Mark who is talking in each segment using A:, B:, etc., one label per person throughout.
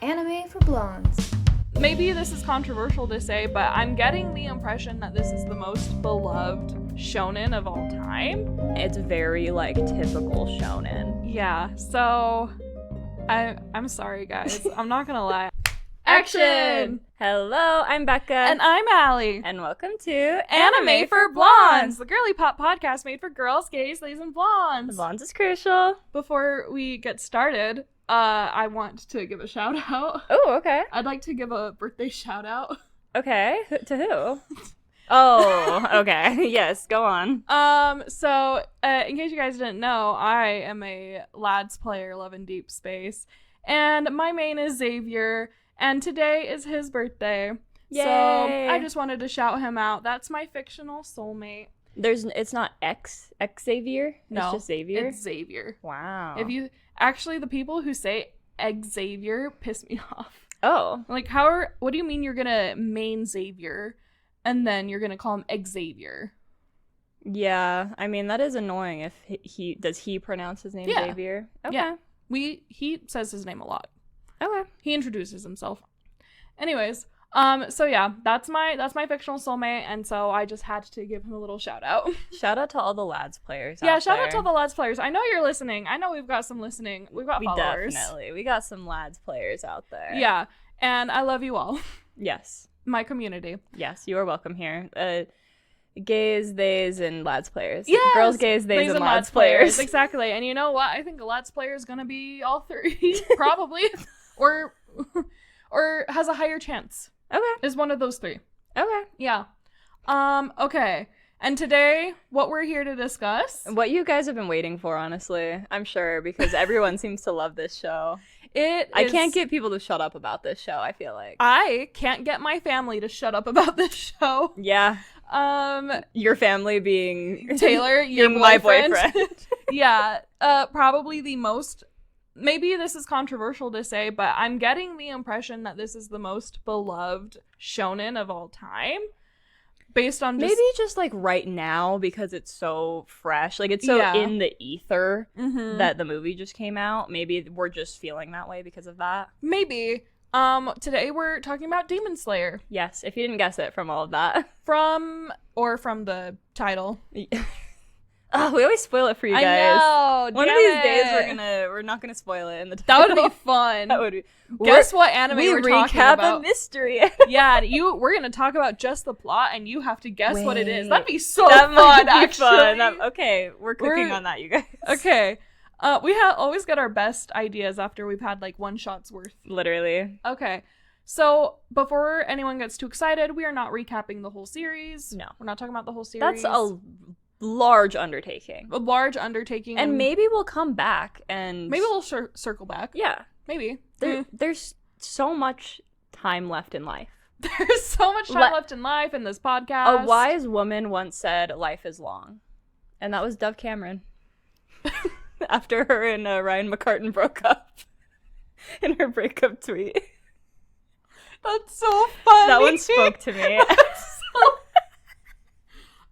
A: Anime for blondes.
B: Maybe this is controversial to say, but I'm getting the impression that this is the most beloved shonen of all time.
C: It's very, like, typical shonen.
B: Yeah, so I'm sorry, guys. I'm not gonna lie.
C: Action! Hello, I'm Becca.
B: And I'm Allie.
C: And welcome to
B: Anime for Blondes, the girly pop podcast made for girls, gays, ladies, and blondes.
C: Blondes is crucial.
B: Before we get started, I want to give a shout out.
C: Oh, okay.
B: I'd like to give a birthday shout out.
C: Okay, to who? Oh, okay. Yes, go on.
B: So, in case you guys didn't know, I am a lads player, Love in Deep Space, and my main is Xavier, and today is his birthday.
C: Yay.
B: So, I just wanted to shout him out. That's my fictional soulmate.
C: It's not Xavier?
B: No,
C: it's just Xavier?
B: It's Xavier.
C: Wow.
B: Actually, the people who say Xavier piss me off.
C: Oh.
B: Like, what do you mean you're gonna main Xavier, and then you're gonna call him Xavier?
C: Yeah, I mean, that is annoying if does he pronounce his name Xavier? Okay.
B: Yeah. He says his name a lot.
C: Okay.
B: He introduces himself. Anyways, so yeah, that's my fictional soulmate, and so I just had to give him a little shout out.
C: Shout out to all the lads players
B: Yeah,
C: out
B: shout
C: there.
B: out to all the lads players. I know you're listening. I know we've got some listening. We've got followers.
C: Definitely. We got some lads players out there.
B: Yeah, and I love you all.
C: Yes.
B: My community.
C: Yes, you are welcome here. Gays, theys, and lads players.
B: Yes!
C: Girls, gays, theys, and lads players.
B: Exactly. And you know what? I think a lads player is going to be all three, probably. or has a higher chance.
C: Okay.
B: Is one of those three.
C: Okay.
B: Yeah. Okay. And today, what we're here to discuss...
C: What you guys have been waiting for, honestly. I'm sure, because everyone seems to love this show. I can't get people to shut up about this show, I feel like.
B: I can't get my family to shut up about this show.
C: Yeah. Your family being...
B: Taylor, your
C: being my boyfriend.
B: Yeah. Probably the most... Maybe this is controversial to say, but I'm getting the impression that this is the most beloved shonen of all time. Based on
C: maybe just like right now, because it's so fresh. Like, it's so in the ether that the movie just came out. Maybe we're just feeling that way because of that.
B: Maybe. Today we're talking about Demon Slayer.
C: Yes, if you didn't guess it from all of that.
B: From the title.
C: Oh, we always spoil it for you guys.
B: I know.
C: One of these days we're not gonna spoil it in the title.
B: That would be fun.
C: That would be.
B: Guess what anime we're talking about?
C: We recap a mystery.
B: Yeah, we're gonna talk about just the plot, and you have to guess what it is. That'd be
C: that
B: fun.
C: Might be
B: actually.
C: Fun. Okay, we're cooking on that, you guys.
B: Okay. We always get our best ideas after we've had like one shot's worth.
C: Literally.
B: Okay. So before anyone gets too excited, we are not recapping the whole series.
C: No,
B: we're not talking about the whole series.
C: That's a large undertaking.
B: A large undertaking.
C: And maybe we'll come back and...
B: Maybe we'll circle back.
C: Yeah.
B: Maybe.
C: There's so much time left in life.
B: There's so much time left in life in this podcast.
C: A wise woman once said, life is long. And that was Dove Cameron. After her and Ryan McCartan broke up. In her breakup tweet.
B: That's so funny.
C: That one spoke to me.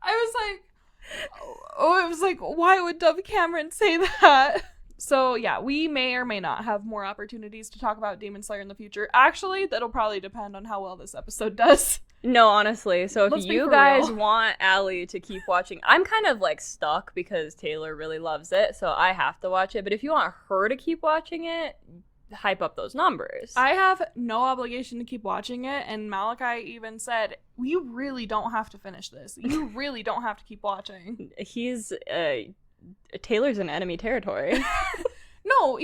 B: I was like, why would Dove Cameron say that? So yeah, we may or may not have more opportunities to talk about Demon Slayer in the future. Actually, that'll probably depend on how well this episode does.
C: No, honestly. So if you guys
B: real.
C: want Allie to keep watching, I'm kind of like stuck because Taylor really loves it, so I have to watch it. But if you want her to keep watching it, hype up those numbers.
B: I have no obligation to keep watching it, and Malachi even said, you really don't have to finish this. You really don't have to keep watching.
C: He's Taylor's in enemy territory.
B: No,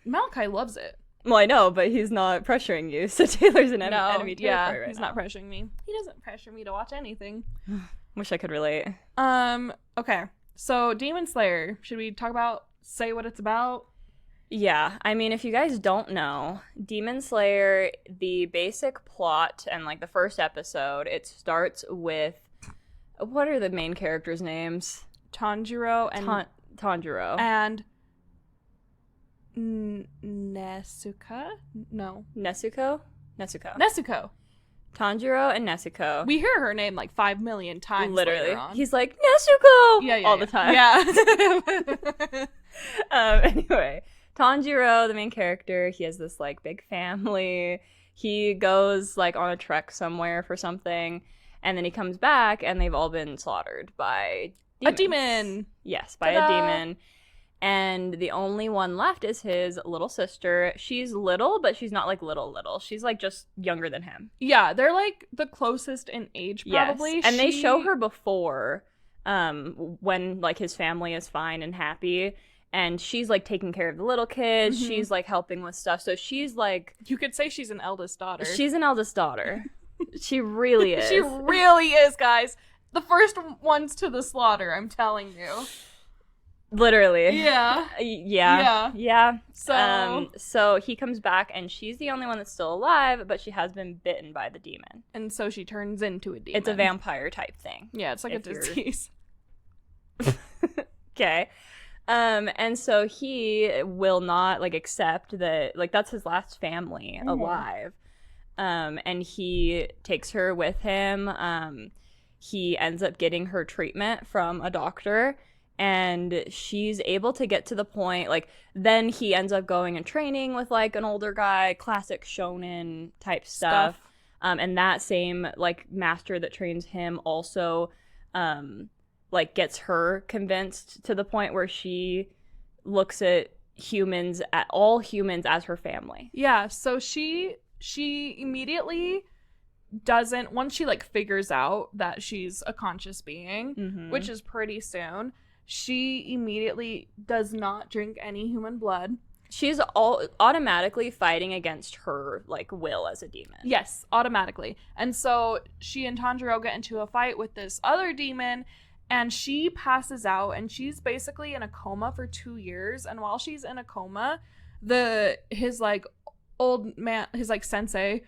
B: Malachi loves it.
C: Well, I know, but he's not pressuring you, so Taylor's in enemy territory right
B: he's
C: now.
B: Not pressuring me. He doesn't pressure me to watch anything.
C: Wish I could relate.
B: Okay. So, Demon Slayer. Should we say what it's about?
C: Yeah, I mean, if you guys don't know, Demon Slayer, the basic plot and like the first episode, it starts with, what are the main characters' names?
B: Tanjiro and
C: Tanjiro
B: and Nezuko? No.
C: Nezuko. Tanjiro and Nezuko.
B: We hear her name like 5 million times.
C: Literally.
B: Later on.
C: He's like, Nezuko! All the time.
B: Yeah.
C: Anyway, Tanjiro, the main character, he has this like big family. He goes like on a trek somewhere for something, and then he comes back and they've all been slaughtered by demons.
B: A demon.
C: Yes, by
B: Ta-da!
C: a demon. And the only one left is his little sister. She's little, but she's not like little. She's like just younger than him.
B: Yeah, they're like the closest in age probably.
C: Yes. And they show her before when like his family is fine and happy. And she's like taking care of the little kids.
B: Mm-hmm.
C: She's like helping with stuff. So she's like,
B: you could say she's an eldest daughter.
C: she's an eldest daughter. She really is.
B: She really is, guys. The first ones to the slaughter, I'm telling you.
C: Literally.
B: Yeah.
C: Yeah.
B: So
C: he comes back and she's the only one that's still alive, but she has been bitten by the demon.
B: And so she turns into a demon.
C: It's a vampire type thing.
B: Yeah, it's like a disease.
C: Okay. And so he will not like accept that, like, that's his last family alive. And he takes her with him. He ends up getting her treatment from a doctor, and she's able to get to the point, like, then he ends up going and training with like an older guy, classic shonen type stuff. And that same like master that trains him also like gets her convinced to the point where she looks at all humans as her family.
B: Yeah, so she immediately doesn't, once she like figures out that she's a conscious being, which is pretty soon, she immediately does not drink any human blood.
C: She's automatically fighting against her like will as a demon.
B: Yes, automatically. And so she and Tanjiro get into a fight with this other demon, and she passes out, and she's basically in a coma for 2 years. And while she's in a coma, his like old man, his like sensei,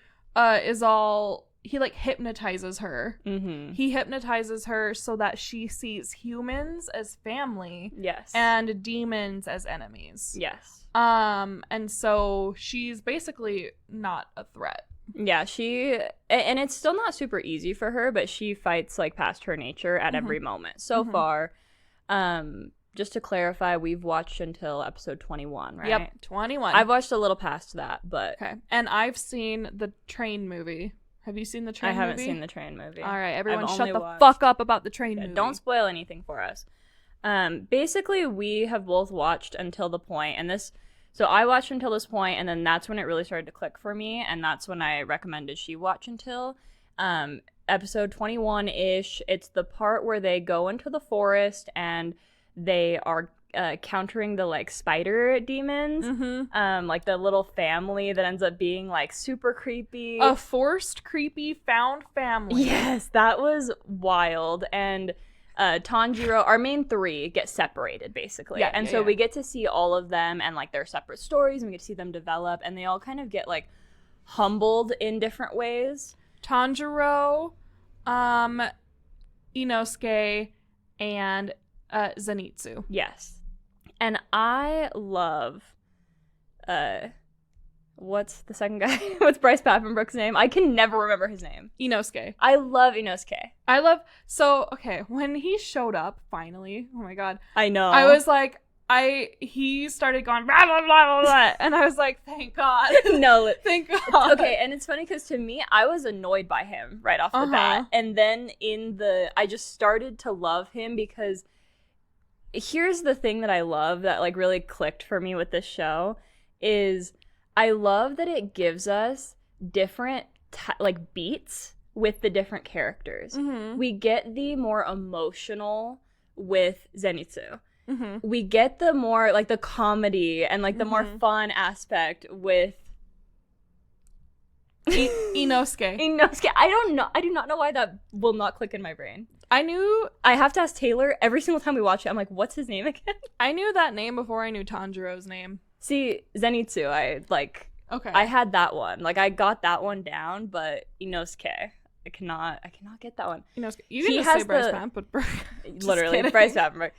B: he like hypnotizes her. He hypnotizes her so that she sees humans as family.
C: Yes.
B: And demons as enemies.
C: Yes.
B: And so she's basically not a threat.
C: Yeah, and it's still not super easy for her, but she fights like past her nature at every moment. So far, just to clarify, we've watched until episode 21, right?
B: Yep, 21.
C: I've watched a little past that, but...
B: Okay, and I've seen the Train movie. Have you seen the Train movie?
C: I haven't seen the Train movie.
B: All right, everyone shut the fuck up about the Train movie.
C: Don't spoil anything for us. Basically, we have both watched until the point, and this... So I watched until this point, and then that's when it really started to click for me, and that's when I recommended she watch until. Episode 21-ish, it's the part where they go into the forest, and they are countering the, like, spider demons. Like, the little family that ends up being, like, super creepy.
B: A forced, creepy, found family.
C: Yes, that was wild, and... Tanjiro, our main three, get separated, basically. So we get to see all of them and, like, their separate stories, and we get to see them develop, and they all kind of get, like, humbled in different ways.
B: Tanjiro, Inosuke, and Zenitsu.
C: Yes. And I love... what's the second guy? What's Bryce Papenbrook's name? I can never remember his name.
B: Inosuke.
C: I love Inosuke.
B: Okay, when he showed up, finally, oh my god.
C: I know.
B: I was like, he started going, blah, blah, blah, blah, blah, and I was like, thank God.
C: No.
B: Thank God.
C: Okay, and it's funny because to me, I was annoyed by him right off the bat. And then I just started to love him because here's the thing that I love that, like, really clicked for me with this show is... I love that it gives us different like beats with the different characters. We get the more emotional with Zenitsu. We get the more like the comedy and like the more fun aspect with
B: Inosuke.
C: Inosuke. I don't know. I do not know why that will not click in my brain. I have to ask Taylor every single time we watch it. I'm like, what's his name again?
B: I knew that name before I knew Tanjiro's name.
C: See, Zenitsu, I had that one. Like, I got that one down, but Inosuke, I cannot get that one.
B: Inosuke. You can just say Bryce Papenbrook.
C: Literally, Bryce Papenbrook.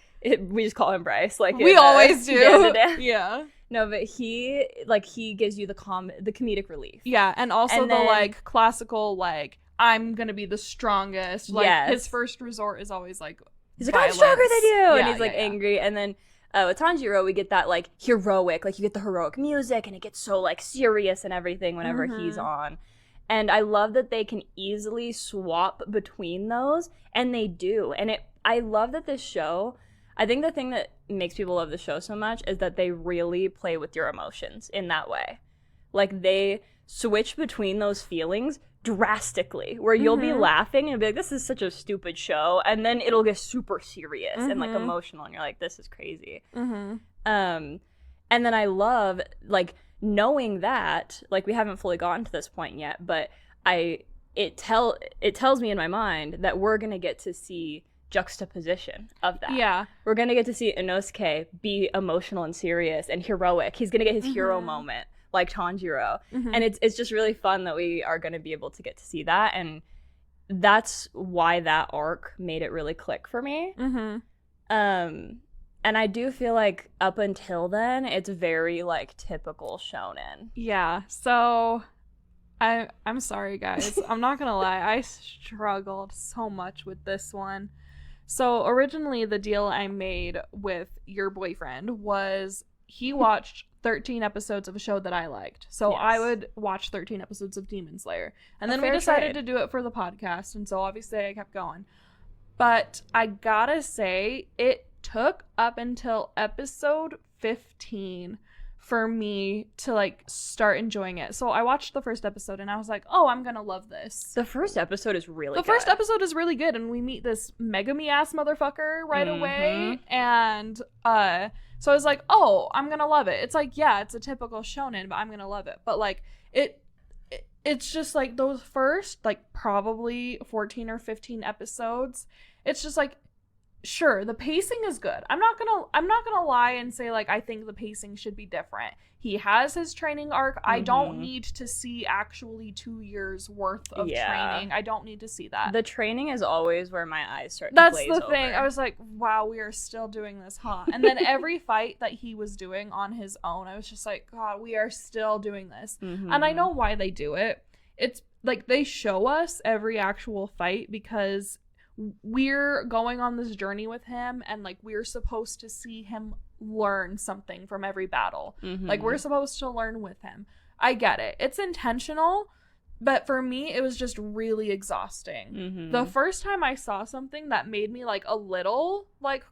C: We just call him Bryce. Like
B: we always do.
C: Yeah. No, but he gives you the comedic relief.
B: Yeah, and also the like classical like I'm gonna be the strongest. Like his first resort is always like
C: he's like, I'm stronger than you, and he's like
B: yeah.
C: angry, and then with Tanjiro, we get that, like, heroic, like, you get the heroic music, and it gets so, like, serious and everything whenever he's on. And I love that they can easily swap between those, and they do. And I love that this show, I think the thing that makes people love the show so much is that they really play with your emotions in that way. Like, they switch between those feelings drastically, where you'll be laughing and be like, this is such a stupid show, and then it'll get super serious and, like, emotional, and you're like, this is crazy. And then I love, like, knowing that, like, we haven't fully gotten to this point yet, but it tells me in my mind that we're gonna get to see juxtaposition of that. Yeah. We're gonna get to see Inosuke be emotional and serious and heroic. He's gonna get his hero moment, like Tanjiro. And it's just really fun that we are gonna be able to get to see that, and that's why that arc made it really click for me. And I do feel like up until then, it's very, like, typical shonen.
B: Yeah, so I'm sorry, guys. I'm not gonna lie. I struggled so much with this one. So originally, the deal I made with your boyfriend was he watched 13 episodes of a show that I liked. So I would watch 13 episodes of Demon Slayer. And then we decided to do it for the podcast, and so obviously I kept going. But I gotta say, it took up until episode 15 for me to, like, start enjoying it. So I watched the first episode and I was like, oh, I'm gonna love this.
C: The first episode is really good.
B: The first episode is really good, and we meet this Megami ass motherfucker right away, and so I was like, oh, I'm gonna love it. It's like, yeah, it's a typical shonen, but I'm gonna love it. But, like, it's just, like, those first, like, probably 14 or 15 episodes, it's just like, sure, the pacing is good. I'm not gonna lie and say, like, I think the pacing should be different. He has his training arc. I don't need to see actually 2 years worth of training. I don't need to see that.
C: The training is always where my eyes start to
B: That's
C: glaze
B: the thing.
C: over.
B: I was like, wow, we are still doing this, huh? And then every fight that he was doing on his own, I was just like, God, we are still doing this. And I know why they do it. It's like they show us every actual fight because we're going on this journey with him, and, like, we're supposed to see him learn something from every battle. Like, we're supposed to learn with him. I get it. It's intentional, but for me, it was just really exhausting. The first time I saw something that made me, like, a little, like,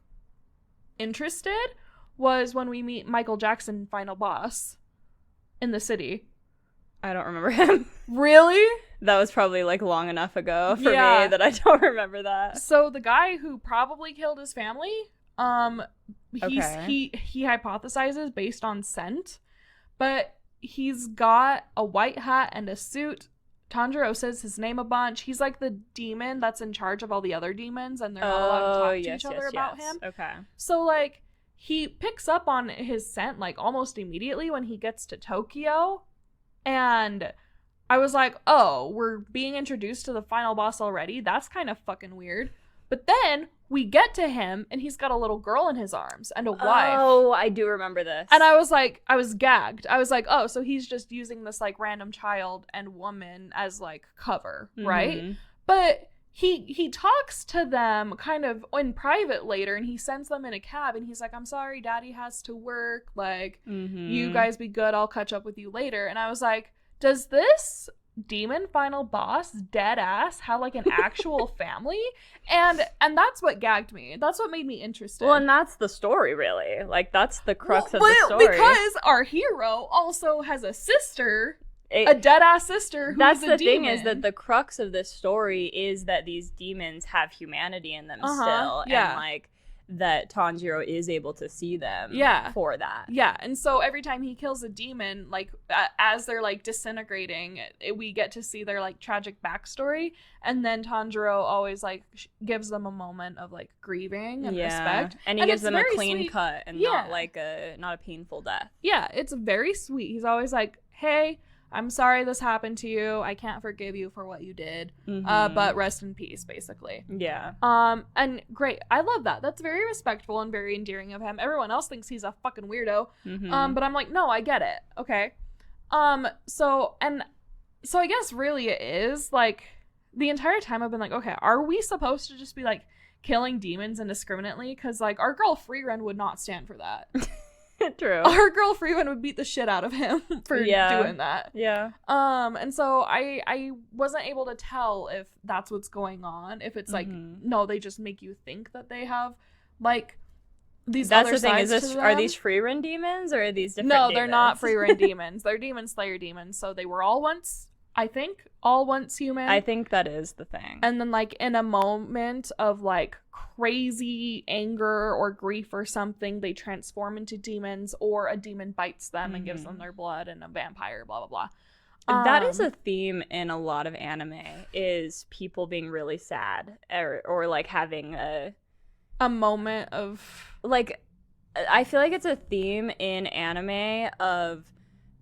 B: interested was when we meet Michael Jackson, final boss, in the city.
C: I don't remember him.
B: Really?
C: That was probably, like, long enough ago for me that I don't remember that.
B: So the guy who probably killed his family, he hypothesizes based on scent, but he's got a white hat and a suit. Tanjiro says his name a bunch. He's, like, the demon that's in charge of all the other demons, and they're not allowed to talk to each other about him.
C: Okay.
B: So, like, he picks up on his scent, like, almost immediately when he gets to Tokyo, and I was like, oh, we're being introduced to the final boss already? That's kind of fucking weird. But then we get to him, and he's got a little girl in his arms and a wife.
C: Oh, I do remember this.
B: And I was like, I was gagged. I was like, oh, so he's just using this, like, random child and woman as, like, cover, right? But he talks to them kind of in private later, and he sends them in a cab, and he's like, I'm sorry, Daddy has to work. Like, you guys be good. I'll catch up with you later. And I was like, does this demon final boss dead ass have, like, an actual family? And that's what gagged me. That's what made me interested.
C: Well, and that's the story, really. Like, that's the crux of the story.
B: Because our hero also has a sister, a dead ass sister who's
C: that's
B: a
C: the
B: demon.
C: thing, is that the crux of this story is that these demons have humanity in them still, and, like, that Tanjiro is able to see them for that. Yeah,
B: and so every time he kills a demon, like, as they're, like, disintegrating, we get to see their, like, tragic backstory, and then Tanjiro always, like, gives them a moment of, like, grieving and respect.
C: And he gives them a clean cut and not, like, not a painful death.
B: Yeah, it's very sweet. He's always like, hey, I'm sorry this happened to you. I can't forgive you for what you did. But rest in peace, basically.
C: Yeah.
B: And great. I love that. That's very respectful and very endearing of him. Everyone else thinks he's a fucking weirdo. But I'm like, no, I get it. Okay. So I guess really it is, like, the entire time I've been like, okay, are we supposed to just be, like, killing demons indiscriminately, because like our girl Freerun would not stand for that.
C: True.
B: Our girl Freerun would beat the shit out of him for doing that.
C: Yeah.
B: And so I wasn't able to tell if that's what's going on. If it's like, no, they just make you think that they have like these
C: That's
B: other
C: the thing.
B: sides to them.
C: Are these free run demons or are these different
B: No,
C: demons?
B: they're not free run demons. They're demon slayer demons. So they were all once, I think, human.
C: I think that is the thing.
B: And then like in a moment of like crazy anger or grief or something, they transform into demons, or a demon bites them and gives them their blood, and a vampire, blah blah blah.
C: That is a theme in a lot of anime, is people being really sad or like having a
B: moment of
C: like, I feel like it's a theme in anime of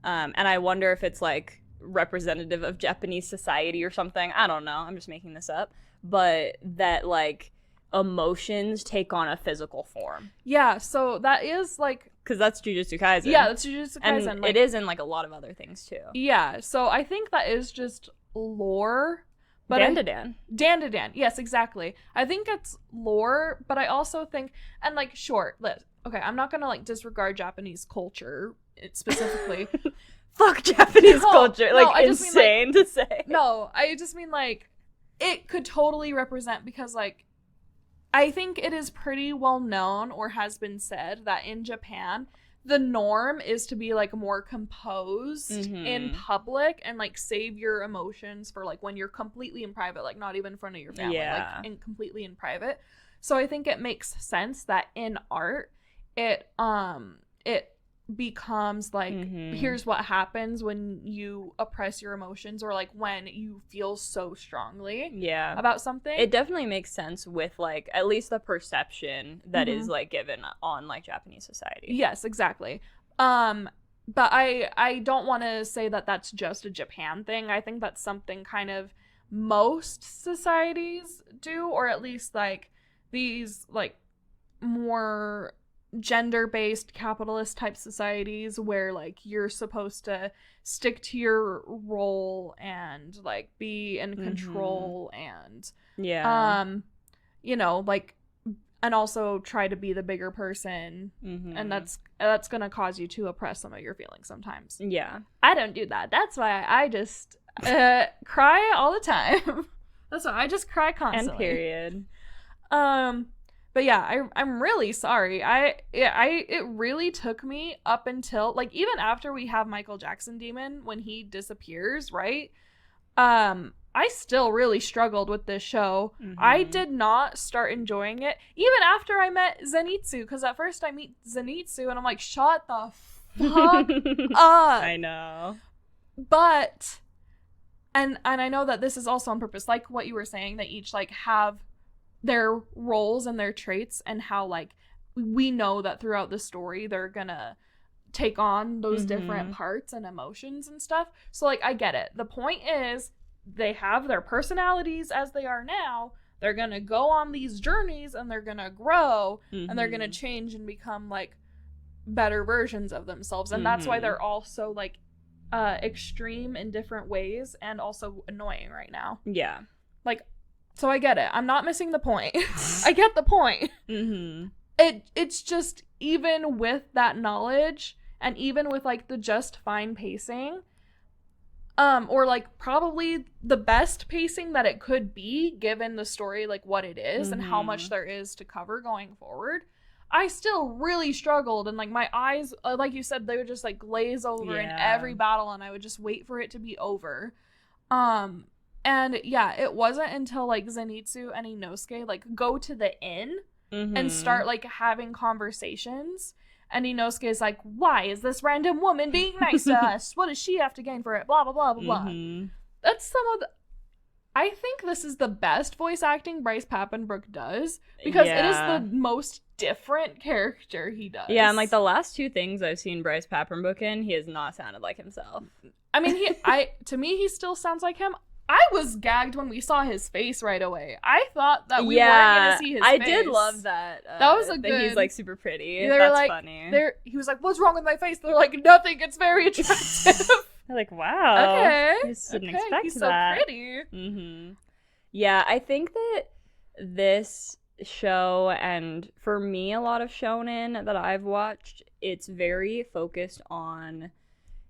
C: and I wonder if it's like representative of Japanese society or something. I don't know, I'm just making this up, but that like emotions take on a physical form.
B: Yeah, so that is like,
C: because that's Jujutsu Kaisen.
B: Yeah, that's Jujutsu Kaisen.
C: And
B: like,
C: it is in like a lot of other things too.
B: Yeah, so I think that is just lore. But Dan. Yes, exactly. I think it's lore, but I also think, and like, sure, okay, I'm not gonna like disregard Japanese culture specifically.
C: Fuck Japanese culture. Like, insane to say.
B: No, I just mean like, it could totally represent, because like, I think it is pretty well known, or has been said, that in Japan, the norm is to be like more composed in public and like save your emotions for like when you're completely in private, like not even in front of your family, like completely in private. So I think it makes sense that in art, it becomes like, here's what happens when you oppress your emotions, or like when you feel so strongly about something. It
C: definitely makes sense with like at least the perception that is like given on like Japanese society.
B: Yes, exactly. But I don't want to say that that's just a Japan thing. I think that's something kind of most societies do, or at least like these like more gender-based capitalist type societies, where like you're supposed to stick to your role and like be in control and you know, like, and also try to be the bigger person, and that's gonna cause you to oppress some of your feelings sometimes. I don't do that. That's why I just cry all the time. That's why I just cry constantly.
C: And period.
B: But yeah, I'm really sorry. It really took me up until like, even after we have Michael Jackson Demon, when he disappears, right? I still really struggled with this show. I did not start enjoying it even after I met Zenitsu, because at first I meet Zenitsu and I'm like, shut the fuck up.
C: I know.
B: But and I know that this is also on purpose, like what you were saying, that each like have their roles and their traits, and how like we know that throughout the story they're gonna take on those different parts and emotions and stuff. So like, I get it. The point is, they have their personalities as they are now. They're gonna go on these journeys and they're gonna grow and they're gonna change and become like better versions of themselves. And that's why they're all so like extreme in different ways, and also annoying right now.
C: Yeah.
B: Like, so I get it. I'm not missing the point. I get the point. It's just, even with that knowledge, and even with like the just fine pacing, or like probably the best pacing that it could be given the story, like what it is and how much there is to cover going forward, I still really struggled. And like my eyes, like you said, they would just like glaze over in every battle, and I would just wait for it to be over. And yeah, it wasn't until like Zenitsu and Inosuke like go to the inn and start like having conversations, and Inosuke is like, why is this random woman being nice to us? What does she have to gain for it? Blah blah blah blah blah. That's some of the, I think this is the best voice acting Bryce Papenbrook does, because it is the most different character he does.
C: Yeah, and like the last two things I've seen Bryce Papenbrook in, he has not sounded like himself.
B: I mean, to me he still sounds like him. I was gagged when we saw his face right away. I thought that we weren't gonna see his face.
C: I did love that.
B: That was a good.
C: He's like super pretty.
B: That's
C: like, funny.
B: He was like, "What's wrong with my face?" They're like, "Nothing. It's very attractive."
C: They're like, "Wow,
B: okay,
C: I just didn't expect
B: he's
C: that."
B: So pretty.
C: Yeah, I think that this show, and for me, a lot of shonen that I've watched, it's very focused on,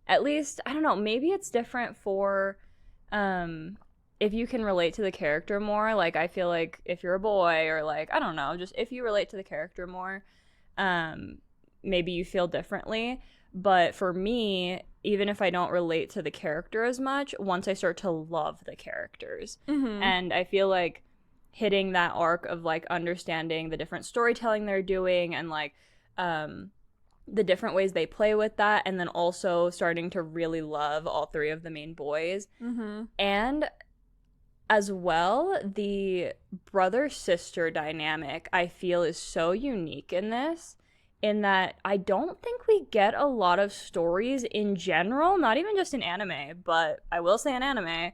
C: at least, I don't know, maybe it's different for if you can relate to the character more. Like, I feel like if you're a boy, or like, I don't know, just if you relate to the character more, maybe you feel differently. But for me, even if I don't relate to the character as much, once I start to love the characters, and I feel like hitting that arc of like understanding the different storytelling they're doing, and like the different ways they play with that, and then also starting to really love all three of the main boys. And as well, the brother-sister dynamic, I feel, is so unique in this, in that I don't think we get a lot of stories in general, not even just in anime, but I will say in anime,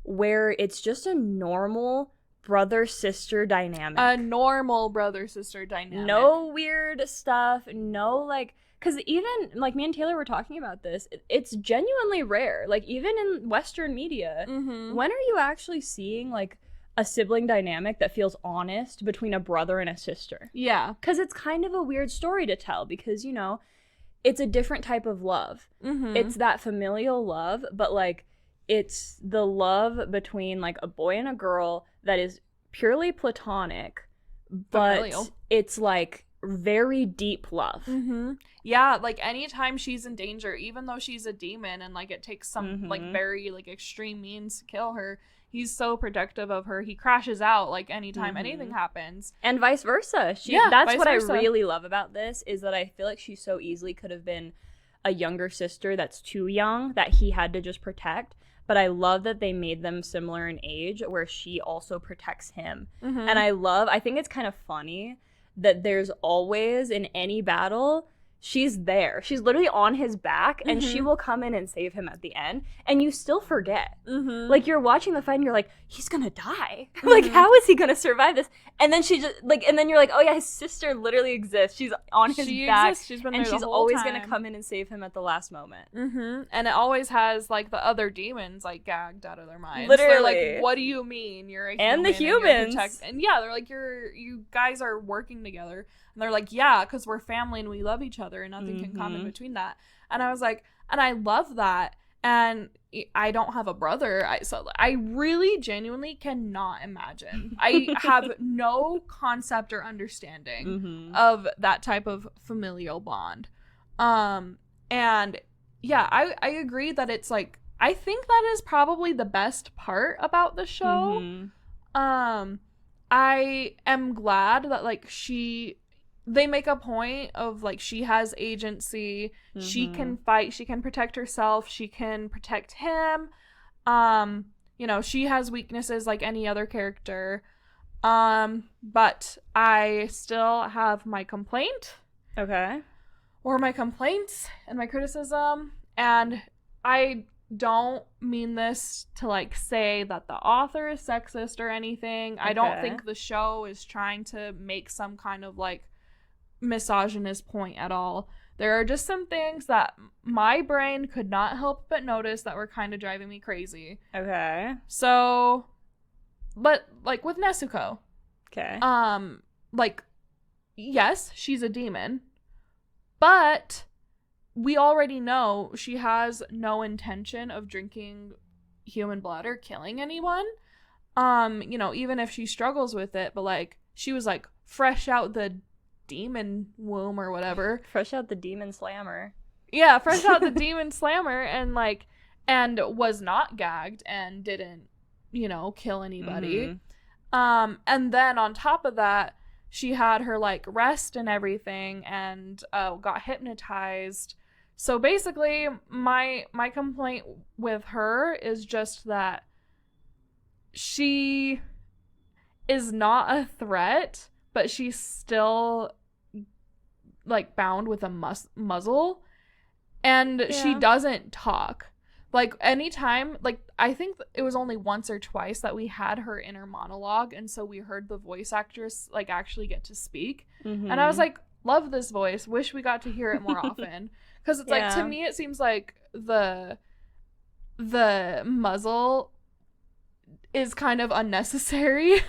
C: where it's just a normal brother-sister dynamic.
B: A normal brother-sister dynamic.
C: No weird stuff, no, like, because even, like, me and Taylor were talking about this, it's genuinely rare. Like, even in Western media, when are you actually seeing, like, a sibling dynamic that feels honest between a brother and a sister?
B: Yeah.
C: Because it's kind of a weird story to tell, because, you know, it's a different type of love. It's that familial love, but, like, it's the love between, like, a boy and a girl that is purely platonic, but familial. It's, like, very deep love.
B: Yeah, like, anytime she's in danger, even though she's a demon and, like, it takes some, like, very, like, extreme means to kill her, he's so protective of her. He crashes out, like, anytime anything happens.
C: And vice versa. That's what I really love about this, is that I feel like she so easily could have been a younger sister that's too young, that he had to just protect. But I love that they made them similar in age, where she also protects him. And I think it's kind of funny that there's always, in any battle, she's there. She's literally on his back, and she will come in and save him at the end, and you still forget. Like, you're watching the fight, and you're like, he's gonna die. Like, how is he gonna survive this? And then she just, like, and then you're like, oh yeah, his sister literally exists. She's on his back,
B: she's been
C: and
B: there
C: she's
B: the whole
C: always
B: time.
C: gonna come in and save him at the last moment.
B: And it always has, like, the other demons, like, gagged out of their minds.
C: Literally.
B: They're like, what do you mean? You're a human,
C: and the humans.
B: And yeah, they're like, you guys are working together. And they're like, yeah, because we're family and we love each other, and nothing can come in between that. And I was like, and I love that. And I don't have a brother. So I really genuinely cannot imagine. I have no concept or understanding of that type of familial bond. And yeah, I agree that it's like, I think that is probably the best part about the show. I am glad that, like, they make a point of, like, she has agency, she can fight, she can protect herself, she can protect him, you know, she has weaknesses like any other character, but I still have my complaint.
C: Okay.
B: Or my complaints and my criticism, and I don't mean this to, like, say that the author is sexist or anything. I don't think the show is trying to make some kind of, like, misogynist point at all. There are just some things that my brain could not help but notice that were kind of driving me crazy.
C: Okay.
B: So, but, like, with Nezuko.
C: Okay.
B: Like, yes, she's a demon, but we already know she has no intention of drinking human blood or killing anyone. You know, even if she struggles with it, but, like, she was, like, fresh out the demon womb or whatever.
C: Fresh out the demon slammer.
B: Yeah, fresh out the demon slammer, and, like, and was not gagged and didn't, you know, kill anybody. And then on top of that, she had her, like, rest and everything, and got hypnotized. So basically, my complaint with her is just that she is not a threat, but she's still, like, bound with a muzzle, and she doesn't talk. Like, anytime, like, I think it was only once or twice that we had her inner monologue, and so we heard the voice actress, like, actually get to speak. And I was like, love this voice, wish we got to hear it more often, because it's like, to me it seems like the muzzle is kind of unnecessary.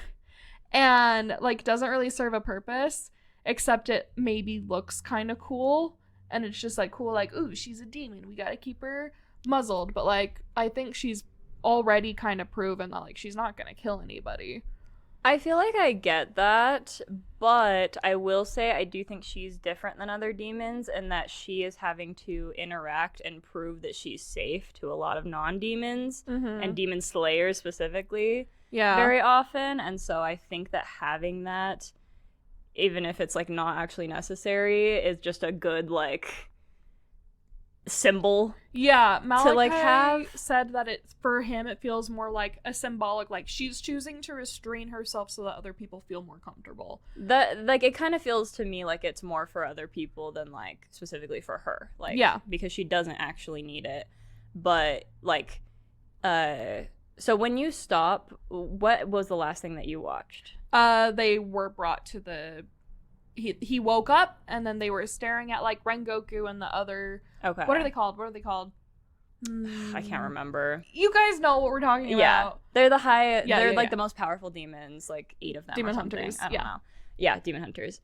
B: and like doesn't really serve a purpose, except it maybe looks kind of cool, and it's just like cool, like, ooh, she's a demon, we gotta keep her muzzled. But like, I think she's already kind of proven that like she's not gonna kill anybody.
C: I feel like I get that, but I will say I do think she's different than other demons in that she is having to interact and prove that she's safe to a lot of non-demons and demon slayers specifically very often. And so I think that having that, even if it's like not actually necessary, is just a good like symbol.
B: Yeah, Malachi
C: to like have
B: said that it's for him it feels more like a symbolic, like she's choosing to restrain herself so that other people feel more comfortable.
C: That like it kind of feels to me like it's more for other people than like specifically for her. Like because she doesn't actually need it. But like so when you stop, what was the last thing that you watched?
B: They were brought to the he woke up and then they were staring at like Rengoku and the other what are they called?
C: I can't remember.
B: You guys know what we're talking about.
C: They're the they're like the most powerful demons, like 8 of them.
B: Demon
C: or something.
B: hunters.
C: I don't know. Yeah, demon hunters.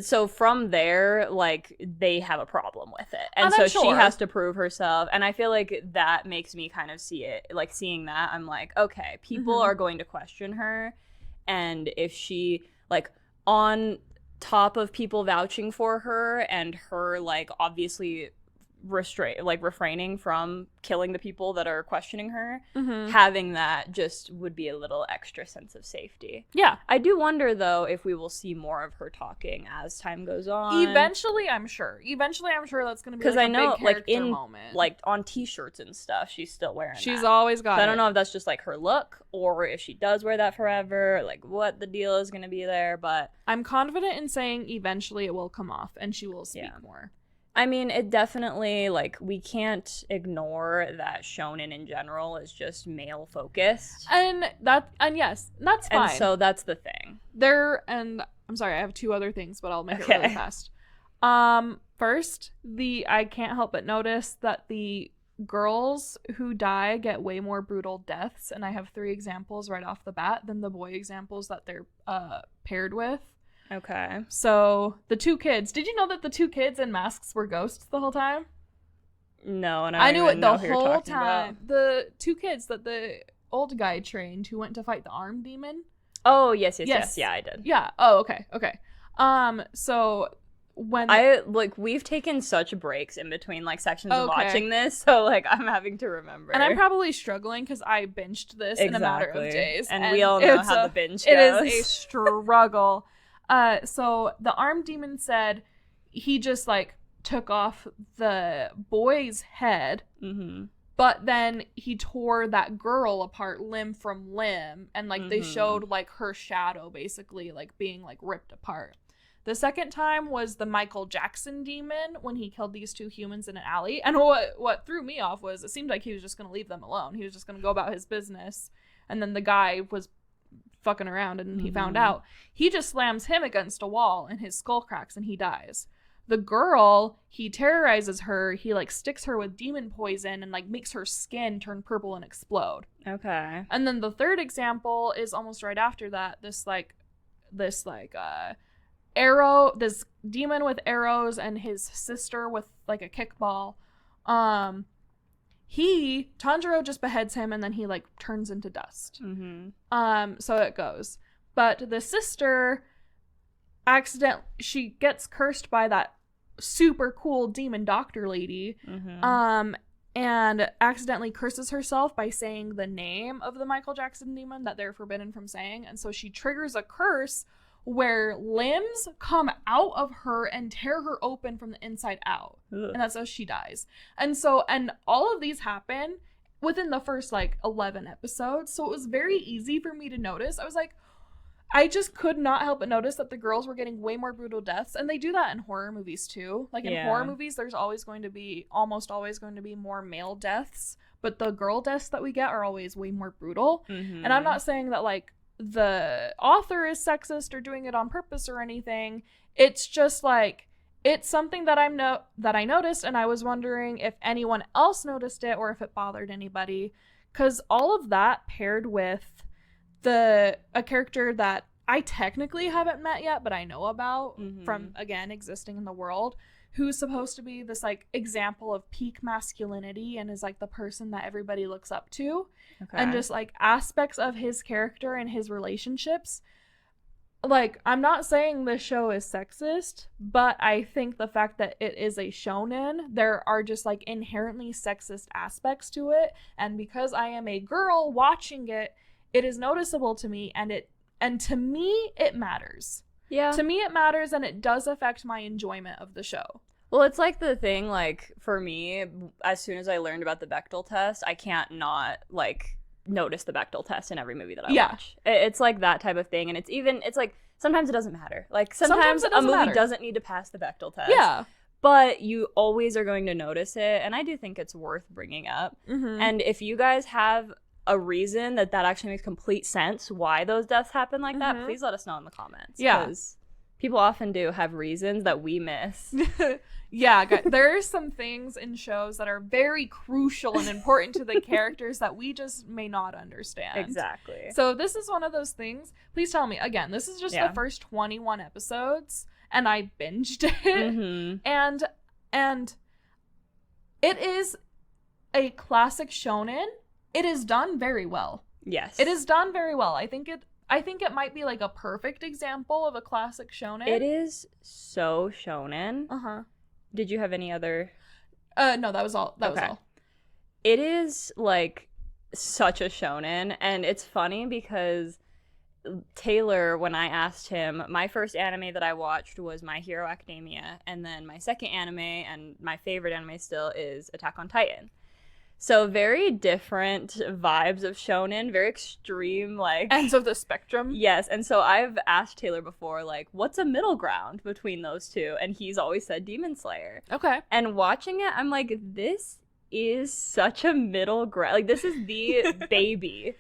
C: So from there, like, they have a problem with it. And so she has to prove herself. And I feel like that makes me kind of see it. Like, seeing that, I'm like, okay, people are going to question her. And if she, like, on top of people vouching for her and her, like, obviously refraining from killing the people that are questioning her, having that just would be a little extra sense of safety. Yeah. I do wonder, though, if we will see more of her talking as time goes on.
B: Eventually, I'm sure that's going to be like
C: I know,
B: a big character moment.
C: Like, on t-shirts and stuff, she's still wearing
B: She's always got it.
C: I don't know if that's just, like, her look, or if she does wear that forever, like, what the deal is going to be there, but...
B: I'm confident in saying eventually it will come off, and she will speak more.
C: I mean, it definitely, like, we can't ignore that shonen in general is just male focused.
B: And yes, that's fine.
C: And so that's the thing.
B: And I'm sorry, I have 2 other things, but I'll make it really fast. First, I can't help but notice that the girls who die get way more brutal deaths, and I have 3 examples right off the bat than the boy examples that they're paired with.
C: Okay.
B: So, the 2 kids. Did you know that the 2 kids in masks were ghosts the whole time?
C: No, and
B: I knew it the whole time. The 2 kids that the old guy trained who went to fight the arm demon.
C: Oh, yes. Yeah, I did.
B: Yeah. Oh, okay. So when
C: we've taken such breaks in between like sections of watching this, so like I'm having to remember.
B: And I'm probably struggling because I binged this in a matter of days.
C: And we all know how the binge goes.
B: It is a struggle. So the arm demon said he just like took off the boy's head, but then he tore that girl apart limb from limb, and like they showed like her shadow basically like being like ripped apart. The second time was the Michael Jackson demon when he killed these 2 humans in an alley. And what threw me off was it seemed like he was just going to leave them alone. He was just going to go about his business. And then the guy was fucking around and he found out. He just slams him against a wall and his skull cracks and he dies. The girl, he terrorizes her. He like sticks her with demon poison and like makes her skin turn purple and explode. Okay. And then the third example is almost right after that. This arrow, this demon with arrows and his sister with like a kickball. Tanjiro just beheads him and then he like turns into dust. So it goes. But the sister she gets cursed by that super cool demon doctor lady, and accidentally curses herself by saying the name of the Michael Jackson demon that they're forbidden from saying. And so she triggers a curse where limbs come out of her and tear her open from the inside out. Ugh. And that's how she dies. And all of these happen within the first like 11 episodes. So it was very easy for me to notice. I was like, I just could not help but notice that the girls were getting way more brutal deaths. And they do that in horror movies too. Like in horror movies, there's almost always going to be more male deaths. But the girl deaths that we get are always way more brutal. And I'm not saying that like the author is sexist or doing it on purpose or anything. It's just like, it's something that I noticed, and I was wondering if anyone else noticed it or if it bothered anybody, because all of that paired with a character that I technically haven't met yet, but I know about from, again, existing in the world, who's supposed to be this, like, example of peak masculinity and is, like, the person that everybody looks up to. Okay. And just, like, aspects of his character and his relationships. Like, I'm not saying this show is sexist, but I think the fact that it is a shonen, there are just, like, inherently sexist aspects to it. And because I am a girl watching it, it is noticeable to me, and to me, it matters. Yeah. To me, it matters, and it does affect my enjoyment of the show.
C: Well, it's like the thing, like, for me, as soon as I learned about the Bechdel test, I can't not, like, notice the Bechdel test in every movie that I watch. It's like that type of thing, and it's like, sometimes it doesn't matter. Like, sometimes a movie doesn't need to pass the Bechdel test. Yeah. But you always are going to notice it, and I do think it's worth bringing up. And if you guys have a reason that actually makes complete sense why those deaths happen like that, please let us know in the comments. Yeah. Because people often do have reasons that we miss.
B: Yeah, there are some things in shows that are very crucial and important to the characters that we just may not understand. Exactly. So if this is one of those things, please tell me. Again, this is just the first 21 episodes, and I binged it. And it is a classic shonen. It is done very well. Yes. It is done very well. I think it might be like a perfect example of a classic shonen.
C: It is so shonen. Uh-huh. Did you have any other?
B: No, that was all. That was all.
C: It is like such a shonen, and it's funny because Taylor, when I asked him, my first anime that I watched was My Hero Academia, and then my second anime and my favorite anime still is Attack on Titan. So very different vibes of shonen, very extreme, like...
B: ends of the spectrum.
C: Yes, and so I've asked Taylor before, like, what's a middle ground between those two? And he's always said Demon Slayer. Okay. And watching it, I'm like, this is such a middle ground. Like, this is the baby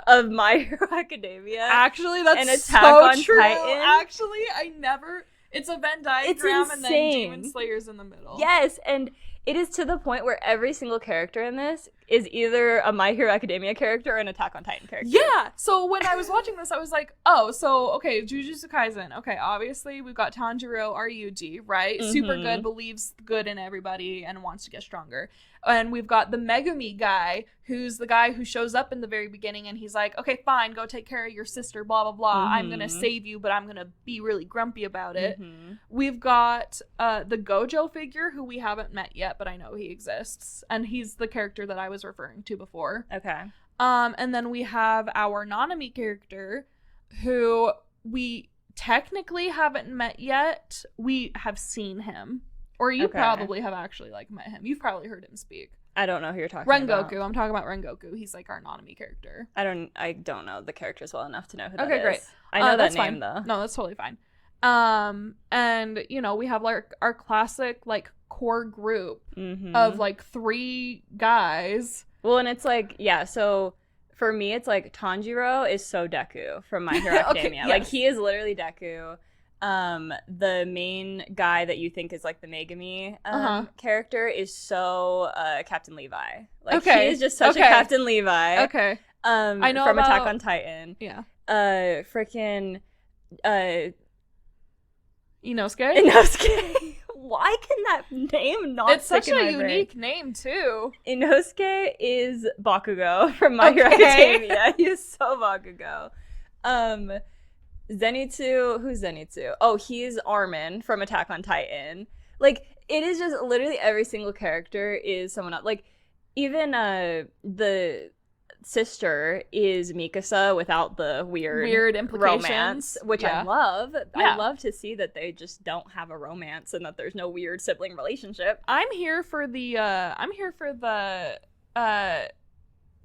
C: of My Hero Academia.
B: Actually, that's and Attack so on true. Titan. Actually, I never... It's a Venn diagram and then Demon Slayer's in the middle.
C: Yes, and... it is to the point where every single character in this is either a My Hero Academia character or an Attack on Titan character.
B: Yeah! So when I was watching this, I was like, okay, Jujutsu Kaisen. Okay, obviously, we've got Tanjiro, our Yuji, right? Super good, believes good in everybody, and wants to get stronger. And we've got the Megumi guy, who's the guy who shows up in the very beginning, and he's like, okay, fine, go take care of your sister, blah, blah, blah. I'm gonna save you, but I'm gonna be really grumpy about it. We've got the Gojo figure, who we haven't met yet, but I know he exists. And he's the character that I was referring to before. Okay. And then we have our Nanami character, who we technically haven't met yet. We have seen him. Or you probably have actually, like, met him. You've probably heard him speak.
C: I don't know who you're talking about.
B: Rengoku. I'm talking about Rengoku. He's, like, our Nanami character.
C: I don't know the characters well enough to know who that is. Okay, great. I know that name, though.
B: No, that's totally fine. And, you know, we have, like, our classic, like, core group of, like, 3 guys.
C: Well, and it's, like, yeah, so... for me, it's like Tanjiro is so Deku from My Hero Academia. Yes. Like, he is literally Deku. The main guy that you think is like the Megumi character is so Captain Levi. Like, he is just such a Captain Levi. Okay. I know from Attack on Titan. Yeah. Freaking
B: Inosuke.
C: Why can that name not
B: It's
C: stick
B: such
C: in my
B: a unique
C: brain?
B: Name, too.
C: Inosuke is Bakugo from My Hero Academia. He is so Bakugo. Zenitsu, who's Zenitsu? Oh, he's Armin from Attack on Titan. Like, it is just literally every single character is someone else. Like, even the sister is Mikasa without the weird implications. Romance, which I love. Yeah. I love to see that they just don't have a romance and that there's no weird sibling relationship.
B: I'm here for the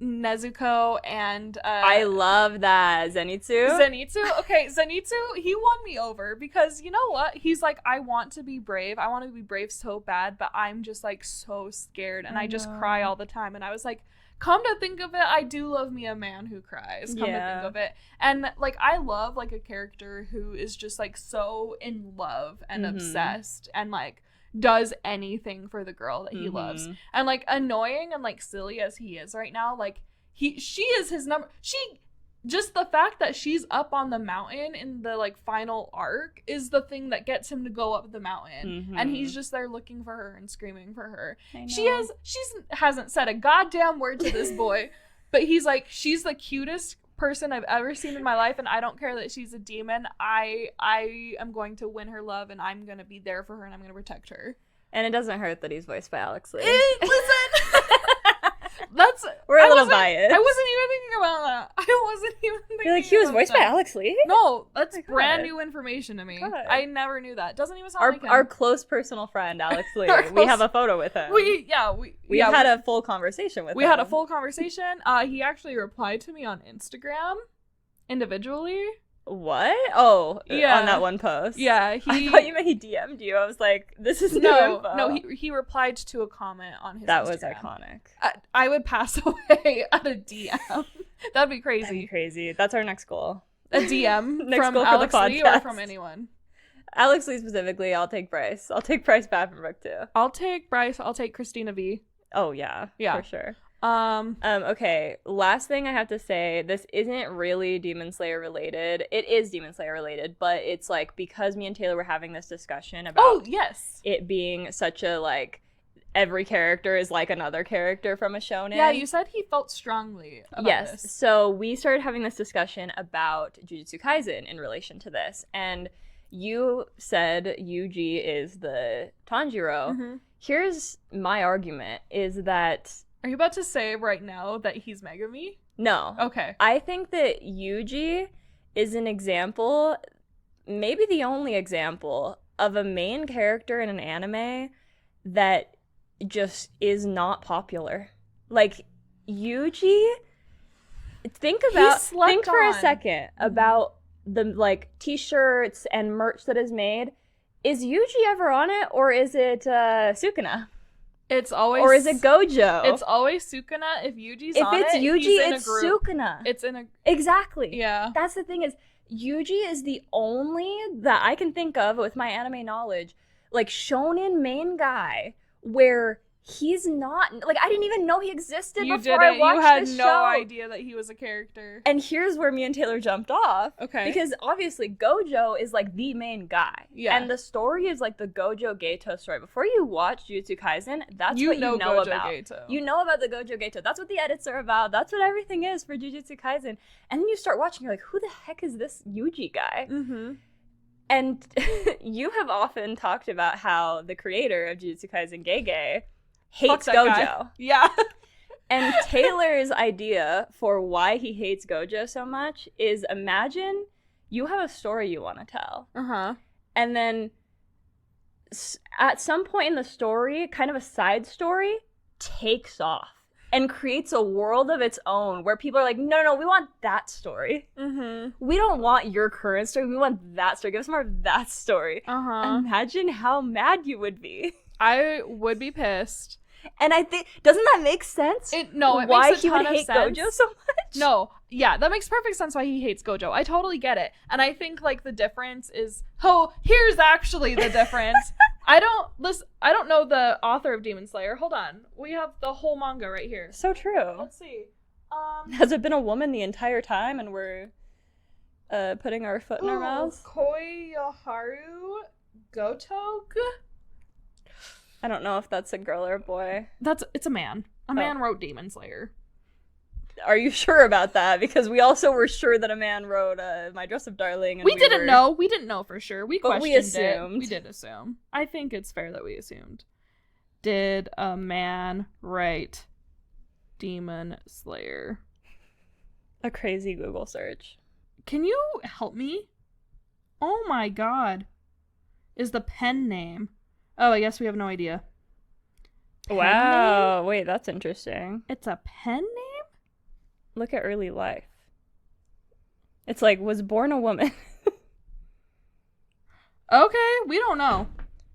B: Nezuko and
C: I love that Zenitsu.
B: Okay, Zenitsu, he won me over because you know what? He's like, I want to be brave. I want to be brave so bad, but I'm just like so scared and I just cry all the time. And I was like, come to think of it, I do love me a man who cries. Come to think of it. And like, I love like a character who is just like so in love and obsessed and like does anything for the girl that he loves. And like, annoying and like silly as he is right now, like she is his number. just the fact that she's up on the mountain in the like final arc is the thing that gets him to go up the mountain, and he's just there looking for her and screaming for her. She hasn't said a goddamn word to this boy, but he's like, she's the cutest person I've ever seen in my life, and I don't care that she's a demon. I am going to win her love, and I'm going to be there for her, and I'm going to protect her.
C: And it doesn't hurt that he's voiced by Alex Lee.
B: Listen,
C: we're a little biased.
B: I wasn't even thinking about that. I wasn't even thinking.
C: You're like, he was voiced by Alex Lee?
B: No, that's brand new information to me. I never knew that. Doesn't even sound like him.
C: Our close personal friend Alex Lee. We have a photo with him. We had a full conversation with him.
B: We had a full conversation. He actually replied to me on Instagram individually.
C: What? Oh,
B: yeah.
C: On that one post.
B: Yeah,
C: I thought you meant he DM'd you. I was like, this is new info.
B: No, he replied to a comment on his
C: That
B: Instagram.
C: was iconic.
B: I would pass away at a DM. That'd be crazy.
C: That'd be crazy. That's our next goal.
B: A DM
C: next
B: from
C: goal
B: Alex
C: for the
B: Lee
C: podcast.
B: or from anyone?
C: Alex Lee specifically. I'll take Bryce. I'll take Bryce Papenbrook too.
B: I'll take Bryce. I'll take Christina V.
C: Oh yeah, for sure. Okay, last thing I have to say, this isn't really Demon Slayer related. It is Demon Slayer related, but it's like, because me and Taylor were having this discussion about it being such a like, every character is like another character from a shonen.
B: Yeah, you said he felt strongly about this.
C: So we started having this discussion about Jujutsu Kaisen in relation to this, and you said Yuji is the Tanjiro.
B: Mm-hmm.
C: Here's my argument, is that...
B: Are you about to say right now that he's Megami?
C: No.
B: Okay.
C: I think that Yuji is an example, maybe the only example, of a main character in an anime that just is not popular. Like, Yuji... Think for a second about the, like, t-shirts and merch that is made. Is Yuji ever on it, or is it Sukuna?
B: It's always...
C: Or is it Gojo?
B: It's always Sukuna. If Yuji's on it,
C: if it's Yuji,
B: he's in
C: it's
B: a group.
C: Sukuna.
B: It's in a...
C: Exactly.
B: Yeah.
C: That's the thing, is Yuji is the only that I can think of with my anime knowledge, like, shonen main guy, where he's not... Like, I didn't even know he existed before I watched this show.
B: You had no idea that he was a character.
C: And here's where me and Taylor jumped off.
B: Okay.
C: Because obviously Gojo is, like, the main guy.
B: Yeah.
C: And the story is, like, the Gojo Geto story. Before you watch Jujutsu Kaisen, that's what you know
B: Gojo
C: about.
B: Geto.
C: You know about the Gojo Geto. That's what the edits are about. That's what everything is for Jujutsu Kaisen. And then you start watching, you're like, who the heck is this Yuji guy?
B: Mm-hmm.
C: And you have often talked about how the creator of Jujutsu Kaisen, Gege, hates Gojo.
B: Guy. Yeah.
C: And Taylor's idea for why he hates Gojo so much is, imagine you have a story you want to tell.
B: Uh-huh.
C: And then at some point in the story, kind of a side story, takes off and creates a world of its own where people are like, no, we want that story.
B: Mm-hmm.
C: We don't want your current story. We want that story. Give us more of that story.
B: Uh-huh.
C: Imagine how mad you would be.
B: I would be pissed.
C: And I think, doesn't that make sense?
B: Why
C: makes a ton of sense. Why he would hate Gojo so much?
B: No, yeah, that makes perfect sense why he hates Gojo. I totally get it. And I think, like, the difference is, here's actually the difference. I don't know the author of Demon Slayer. Hold on. We have the whole manga right here.
C: So true.
B: Let's see.
C: Has it been a woman the entire time and we're putting our foot in our mouths?
B: Koyoharu Gotog?
C: I don't know if that's a girl or a boy.
B: It's a man. A man wrote Demon Slayer.
C: Are you sure about that? Because we also were sure that a man wrote My Dress Up Darling. And
B: we didn't know. We didn't know for sure. We questioned
C: assumed.
B: it. We did assume. I think it's fair that we assumed. Did a man write Demon Slayer?
C: A crazy Google search.
B: Can you help me? Oh my god. Is the pen name? Oh, I guess we have no idea.
C: Wow. Wait, that's interesting.
B: It's a pen name?
C: Look at early life. It's like, was born a woman.
B: Okay, we don't know.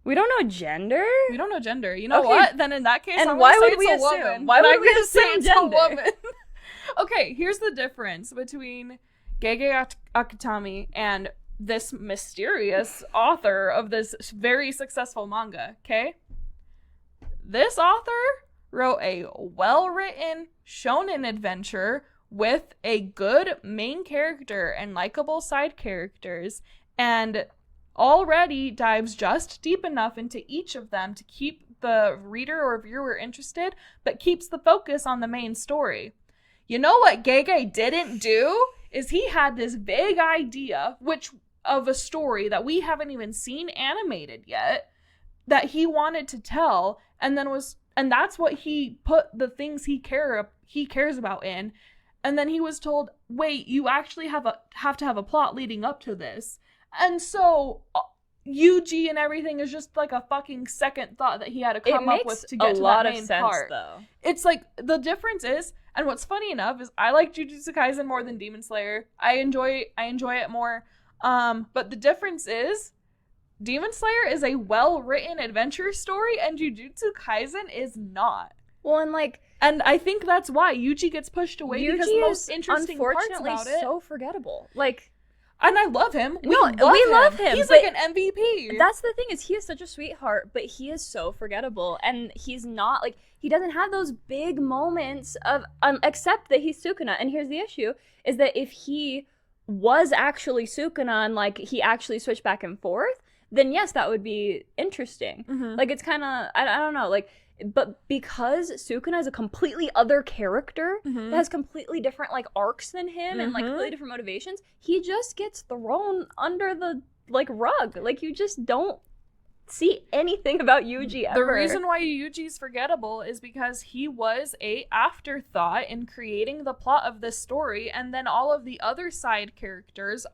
C: We don't know gender?
B: We don't know gender. You know what? Then in that case,
C: and
B: I'm
C: why
B: gonna say
C: would we
B: it's a
C: assume?
B: woman.
C: Why would we assume
B: it's
C: gender?
B: a woman? Okay, here's the difference between Gege Akutami and this mysterious author of this very successful manga, okay? This author wrote a well-written shonen adventure with a good main character and likable side characters, and already dives just deep enough into each of them to keep the reader or viewer interested, but keeps the focus on the main story. You know what Gege didn't do? Is he had this big idea, of a story that we haven't even seen animated yet, that he wanted to tell, and that's what he put the things he cares about in, and then he was told, wait, you actually have to have a plot leading up to this, and so Yuji and everything is just like a fucking second thought that he had to come up with to get to that main part.
C: Though.
B: It's like the difference is, and what's funny enough is I like Jujutsu Kaisen more than Demon Slayer. I enjoy it more. But the difference is Demon Slayer is a well-written adventure story and Jujutsu Kaisen is not.
C: Well,
B: and I think that's why Yuji gets pushed away, because the most interesting parts about it,
C: so forgettable.
B: And I love him. We
C: love him.
B: He's like an MVP.
C: That's the thing, is he is such a sweetheart, but he is so forgettable. And he's not, he doesn't have those big moments of, except that he's Sukuna. And here's the issue, is that if he was actually Sukuna and, he actually switched back and forth, then yes, that would be interesting.
B: Mm-hmm.
C: It's kind of, I don't know, but because Sukuna is a completely other character
B: mm-hmm.
C: that has completely different arcs than him, mm-hmm. and completely different motivations, he just gets thrown under the rug. You just don't see anything about Yuji ever.
B: The reason why Yuji's forgettable is because he was a afterthought in creating the plot of this story, and then all of the other side characters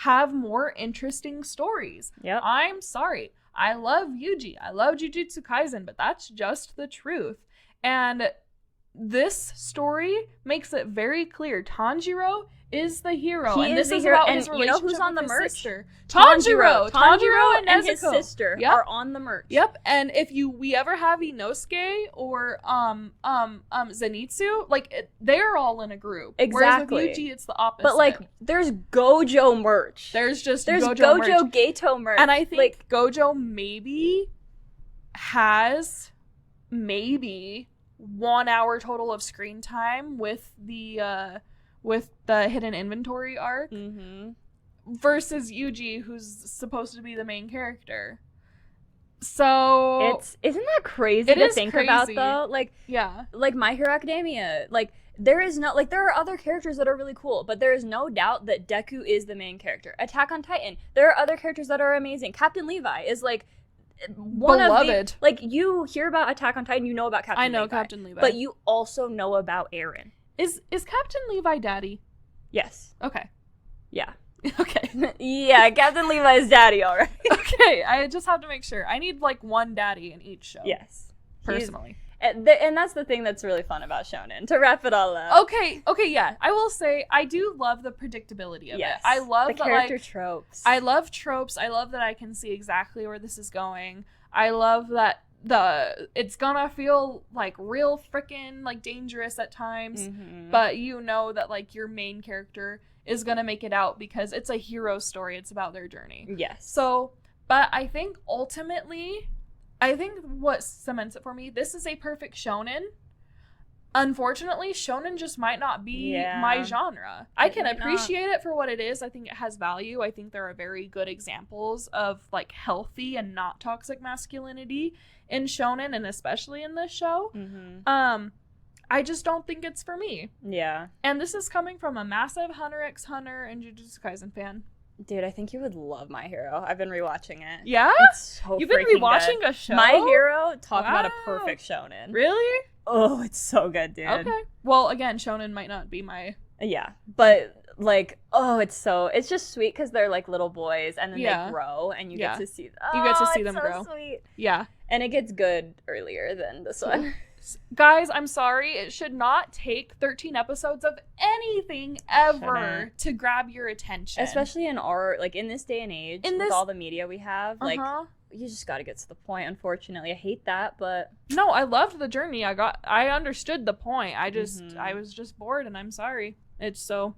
B: have more interesting stories.
C: Yep.
B: I'm sorry. I love Yuji. I love Jujutsu Kaisen, but that's just the truth. And this story makes it very clear. Tanjiro is the hero.
C: He
B: and
C: is
B: this is
C: hero.
B: about
C: And
B: his
C: you know
B: relationship
C: who's on
B: with
C: the
B: his
C: merch?
B: sister. Tanjiro and Nezuko.
C: And his sister are on the merch.
B: Yep. And if we ever have Inosuke or Zenitsu, they're all in a group.
C: Exactly.
B: Whereas with Yuji, it's the opposite.
C: But there's Gojo merch.
B: There's
C: Gojo
B: merch.
C: Gato merch.
B: And I think Gojo maybe has 1 hour total of screen time with the hidden inventory arc,
C: mm-hmm.
B: versus Yuji, who's supposed to be the main character. So
C: isn't that crazy to think about, though?
B: Yeah.
C: My Hero Academia, there is no, there are other characters that are really cool, but there is no doubt that Deku is the main character. Attack on Titan, there are other characters that are amazing. Captain Levi is one
B: beloved.
C: Of the, you hear about Attack on Titan, you know about Captain Levi.
B: I know Captain Levi.
C: But you also know about Eren.
B: Is Captain Levi daddy?
C: Yes.
B: Okay.
C: Yeah.
B: Okay.
C: Yeah, Captain Levi's daddy, alright.
B: Okay, I just have to make sure. I need one daddy in each show.
C: Yes.
B: Personally.
C: And that's the thing that's really fun about shonen, to wrap it all up.
B: Okay, yeah. I will say, I do love the predictability of it. I love
C: the character tropes.
B: I love tropes. I love that I can see exactly where this is going. I love that it's gonna feel real freaking dangerous at times,
C: mm-hmm.
B: but you know that your main character is gonna make it out because it's a hero story. It's about their journey.
C: Yes.
B: So, but I think ultimately, what cements it for me, this is a perfect shonen. Unfortunately, shonen just might not be my genre. I can appreciate it for what it is. I think it has value. I think there are very good examples of healthy and not toxic masculinity in shonen, and especially in this show.
C: Mm-hmm.
B: I just don't think it's for me.
C: Yeah.
B: And this is coming from a massive Hunter x Hunter and Jujutsu Kaisen fan.
C: Dude, I think you would love My Hero. I've been rewatching it.
B: Yeah?
C: It's so
B: You've been rewatching a show?
C: My Hero, talk about a perfect shonen.
B: Really?
C: Oh, it's so good, dude.
B: Okay. Well, again, shonen might not be my...
C: Yeah, but it's just sweet because they're little boys and then they grow and you get to see
B: you get to see them grow.
C: Sweet.
B: Yeah.
C: And it gets good earlier than this one.
B: Guys, I'm sorry. It should not take 13 episodes of anything ever to grab your attention.
C: Especially in our, in this day and age, with all the media we have, you just gotta get to the point, unfortunately. I hate that, but...
B: No, I loved the journey. I understood the point. I was just bored, and I'm sorry. It's so...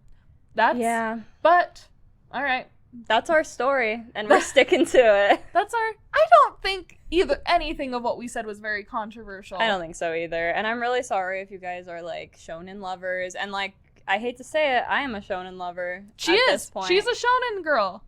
B: That's...
C: Yeah.
B: But, alright.
C: That's our story, and we're sticking to it.
B: I don't think either anything of what we said was very controversial.
C: I don't think so either, and I'm really sorry if you guys are shonen lovers, and I hate to say it, I am a shonen lover.
B: She
C: at
B: is.
C: This point.
B: She's a shonen girl.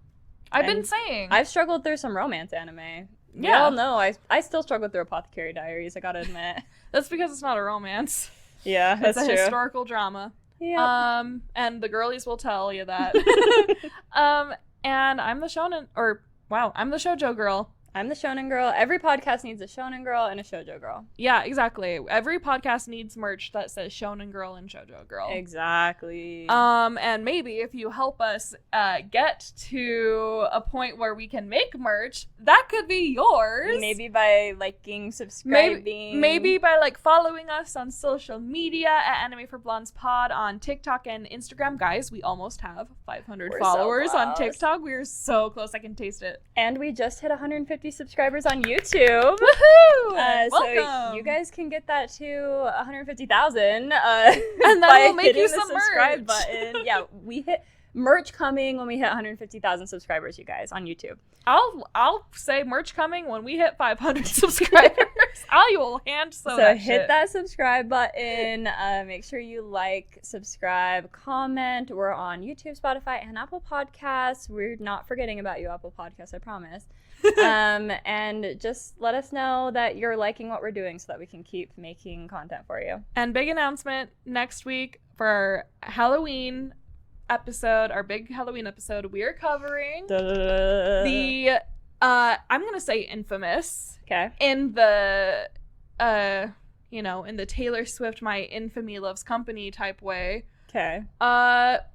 B: I've been
C: And
B: saying.
C: I've struggled through some romance anime. We
B: Yeah.
C: all know I still struggle through Apothecary Diaries, I gotta admit.
B: That's because it's not a romance.
C: Yeah, that's
B: It's a
C: true.
B: historical drama.
C: Yeah.
B: And the girlies will tell you that. And I'm the shonen, I'm the shoujo girl.
C: I'm the shonen girl. Every podcast needs a shonen girl and a shoujo girl.
B: Yeah, exactly. Every podcast needs merch that says shonen girl and shoujo girl.
C: Exactly.
B: And maybe if you help us get to a point where we can make merch, that could be yours.
C: Maybe by liking, subscribing.
B: Maybe by like following us on social media at Anime for Blondes Pod on TikTok and Instagram. Guys, we almost have 500
C: We're
B: followers
C: so
B: on
C: close.
B: TikTok. We're so close. I can taste it.
C: And we just hit 150 subscribers on YouTube.
B: Woohoo!
C: So
B: Welcome.
C: you guys can get that to 150,000
B: And then
C: by
B: we'll make
C: hitting
B: you
C: the
B: some
C: subscribe
B: merch.
C: button. Yeah, we hit merch coming when we hit 150,000 subscribers, you guys, on YouTube.
B: I'll say merch coming when we hit 500 subscribers. I will hand sew
C: So
B: that
C: hit
B: shit.
C: that subscribe button. Make sure you like, subscribe, comment. We're on YouTube, Spotify, and Apple Podcasts. We're not forgetting about you, Apple Podcasts, I promise. And just let us know that you're liking what we're doing so that we can keep making content for you.
B: And big announcement next week for our Halloween episode, our big Halloween episode, we are covering the I'm gonna say infamous
C: Okay.
B: in the in the Taylor Swift My Infamy Loves Company type way.
C: Okay.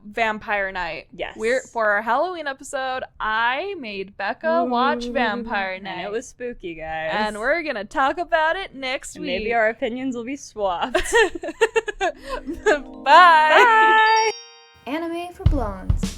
B: Vampire Night.
C: Yes.
B: For our Halloween episode, I made Becca watch Vampire Night.
C: And it was spooky, guys.
B: And we're gonna talk about it next week.
C: Maybe our opinions will be swapped.
B: Bye.
C: Bye.
A: Anime for Blondes.